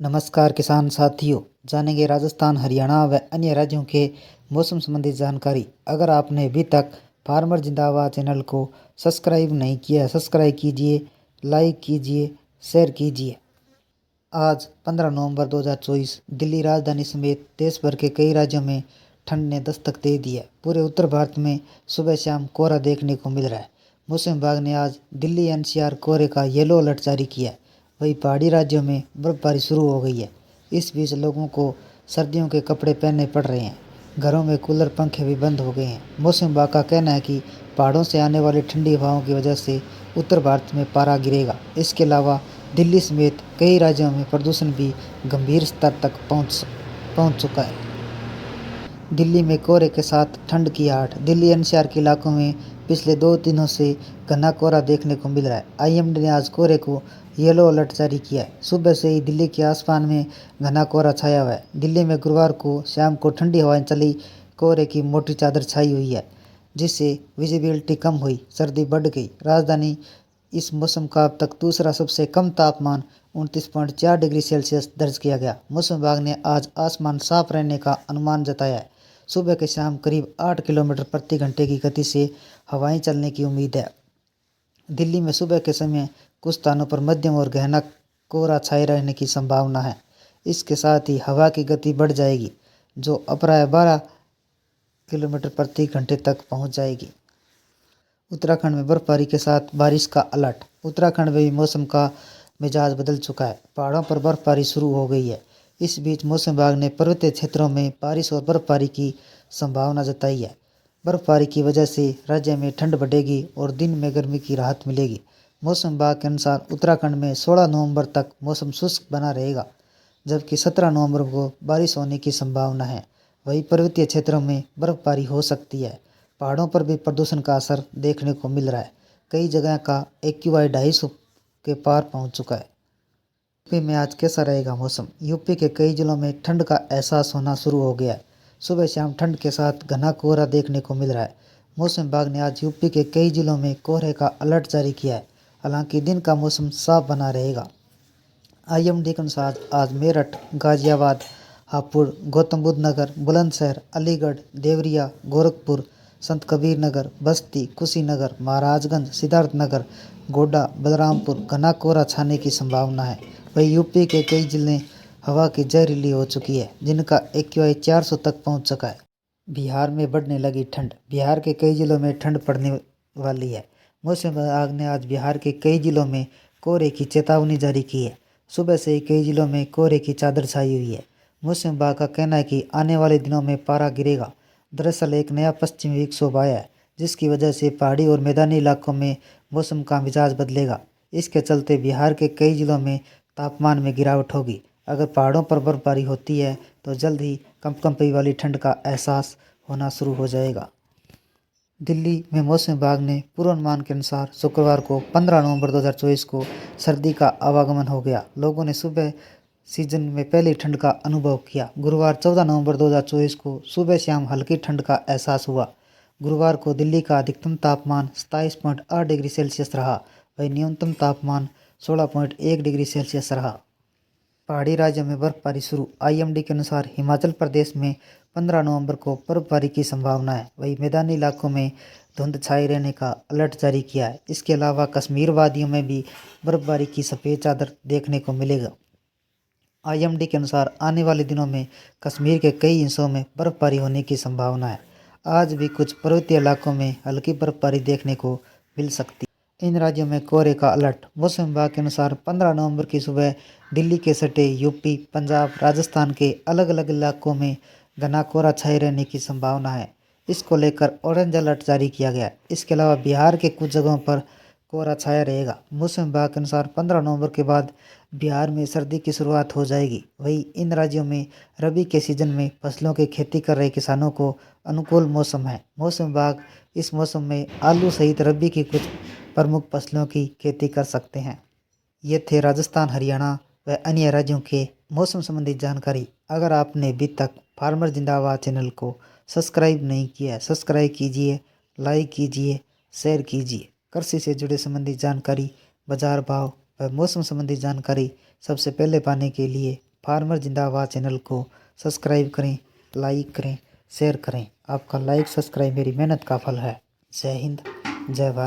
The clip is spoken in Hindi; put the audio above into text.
नमस्कार किसान साथियों, जानेंगे राजस्थान, हरियाणा व अन्य राज्यों के मौसम संबंधी जानकारी। अगर आपने अभी तक फार्मर जिंदाबाद चैनल को सब्सक्राइब नहीं किया है, सब्सक्राइब कीजिए, लाइक कीजिए, शेयर कीजिए। आज 15 नवंबर 2024 दिल्ली राजधानी समेत देश भर के कई राज्यों में ठंड ने दस्तक दे दी है। पूरे उत्तर भारत में सुबह शाम कोहरा देखने को मिल रहा है। मौसम विभाग ने आज दिल्ली एनसीआर कोहरे का येलो अलर्ट जारी किया है। वहीं पहाड़ी राज्यों में बर्फबारी शुरू हो गई है। इस बीच लोगों को सर्दियों के कपड़े पहनने पड़ रहे हैं। घरों में कूलर पंखे भी बंद हो गए हैं। मौसम विभाग का कहना है कि पहाड़ों से आने वाली ठंडी हवाओं की वजह से उत्तर भारत में पारा गिरेगा। इसके अलावा दिल्ली समेत कई राज्यों में प्रदूषण भी गंभीर स्तर तक पहुंच चुका है। दिल्ली में कोहरे के साथ ठंड की आहट। दिल्ली एनसीआर के इलाकों में पिछले 2 दिनों से घना कोहरा देखने को मिल रहा है। आईएमडी ने आज कोहरे को येलो अलर्ट जारी किया है। सुबह से ही दिल्ली के आसमान में घना कोहरा छाया हुआ है। दिल्ली में गुरुवार को शाम को ठंडी हवाएं चली, कोहरे की मोटी चादर छाई हुई है, जिससे विजिबिलिटी कम हुई, सर्दी बढ़ गई। राजधानी इस मौसम का अब तक दूसरा सबसे कम तापमान 29.4 डिग्री सेल्सियस दर्ज किया गया। मौसम विभाग ने आज आसमान साफ रहने का अनुमान जताया है। सुबह के शाम करीब 8 किलोमीटर प्रति घंटे की गति से हवाएं चलने की उम्मीद है। दिल्ली में सुबह के समय कुछ स्थानों पर मध्यम और गहना कोहरा छाए रहने की संभावना है। इसके साथ ही हवा की गति बढ़ जाएगी, जो अपराह 12 किलोमीटर प्रति घंटे तक पहुंच जाएगी। उत्तराखंड में बर्फबारी के साथ बारिश का अलर्ट। उत्तराखंड में भी मौसम का मिजाज बदल चुका है। पहाड़ों पर बर्फबारी शुरू हो गई है। इस बीच मौसम विभाग ने पर्वतीय क्षेत्रों में बारिश और बर्फबारी की संभावना जताई है। बर्फबारी की वजह से राज्य में ठंड बढ़ेगी और दिन में गर्मी की राहत मिलेगी। मौसम विभाग के अनुसार उत्तराखंड में 16 नवंबर तक मौसम शुष्क बना रहेगा, जबकि 17 नवंबर को बारिश होने की संभावना है। वहीं पर्वतीय क्षेत्रों में बर्फबारी हो सकती है। पहाड़ों पर भी प्रदूषण का असर देखने को मिल रहा है। कई जगह का AQI 250 के पार पहुंच चुका है। यूपी में आज कैसा रहेगा मौसम? यूपी के कई जिलों में ठंड का एहसास होना शुरू हो गया है। सुबह शाम ठंड के साथ घना कोहरा देखने को मिल रहा है। मौसम विभाग ने आज यूपी के कई जिलों में कोहरे का अलर्ट जारी किया है। हालांकि दिन का मौसम साफ बना रहेगा। आईएमडी के अनुसार आज मेरठ, गाजियाबाद, हापुड़, गौतम बुद्ध नगर, बुलंदशहर, अलीगढ़, देवरिया, गोरखपुर, संत कबीर नगर, बस्ती, कुशीनगर, महाराजगंज, सिद्धार्थनगर, गोड्डा, बलरामपुर घना कोहरा छाने की संभावना है। वहीं यूपी के कई जिले हवा की जहरीली हो चुकी है, जिनका AQI 400 तक पहुंच चुका है। बिहार में बढ़ने लगी ठंड। बिहार के कई जिलों में ठंड पड़ने वाली है। मौसम विभाग ने आज बिहार के कई जिलों में कोहरे की चेतावनी जारी की है। सुबह से ही कई जिलों में कोहरे की चादर छाई हुई है। मौसम विभाग का कहना है कि आने वाले दिनों में पारा गिरेगा। दरअसल एक नया पश्चिमी विक्षोभ आया है, जिसकी वजह से पहाड़ी और मैदानी इलाकों में मौसम का मिजाज बदलेगा। इसके चलते बिहार के कई जिलों में तापमान में गिरावट होगी। अगर पहाड़ों पर बर्फबारी होती है तो जल्द ही कंपकंपी वाली ठंड का एहसास होना शुरू हो जाएगा। दिल्ली में मौसम विभाग ने पूर्वानुमान के अनुसार शुक्रवार को 15 नवंबर 2024 को सर्दी का आवागमन हो गया। लोगों ने सुबह सीजन में पहली ठंड का अनुभव किया। गुरुवार 14 नवंबर 2024 को सुबह शाम हल्की ठंड का एहसास हुआ। गुरुवार को दिल्ली का अधिकतम तापमान 27.8 डिग्री सेल्सियस रहा। वहीं न्यूनतम तापमान 16.1 डिग्री सेल्सियस रहा। पहाड़ी राज्यों में बर्फबारी शुरू। आईएमडी के अनुसार हिमाचल प्रदेश में 15 नवंबर को बर्फबारी की संभावना है। वहीं मैदानी इलाकों में धुंध छाए रहने का अलर्ट जारी किया है। इसके अलावा कश्मीर वादियों में भी बर्फबारी की सफ़ेद चादर देखने को मिलेगा। आईएमडी के अनुसार आने वाले दिनों में कश्मीर के कई हिस्सों में बर्फबारी होने की संभावना है। आज भी कुछ पर्वतीय इलाकों में हल्की बर्फबारी देखने को मिल सकती है। इन राज्यों में कोहरे का अलर्ट। मौसम विभाग के अनुसार 15 नवंबर की सुबह दिल्ली के सटे यूपी, पंजाब, राजस्थान के अलग अलग इलाकों में घना कोहरा छाए रहने की संभावना है। इसको लेकर ऑरेंज अलर्ट जारी किया गया है। इसके अलावा बिहार के कुछ जगहों पर कोहरा छाया रहेगा। मौसम विभाग के अनुसार 15 नवंबर के बाद बिहार में सर्दी की शुरुआत हो जाएगी। वहीं इन राज्यों में रबी के सीजन में फसलों की खेती कर रहे किसानों को अनुकूल मौसम है। मौसम विभाग इस मौसम में आलू सहित रबी की कुछ प्रमुख फसलों की खेती कर सकते हैं। ये थे राजस्थान, हरियाणा व अन्य राज्यों के मौसम संबंधी जानकारी। अगर आपने अभी तक फार्मर जिंदाबाद चैनल को सब्सक्राइब नहीं किया है, सब्सक्राइब कीजिए, लाइक कीजिए, शेयर कीजिए। कृषि से जुड़े संबंधी जानकारी, बाजार भाव व मौसम संबंधी जानकारी सबसे पहले पाने के लिए फार्मर जिंदाबाद चैनल को सब्सक्राइब करें, लाइक करें, शेयर करें। आपका लाइक सब्सक्राइब मेरी मेहनत का फल है। जय हिंद, जय भारत।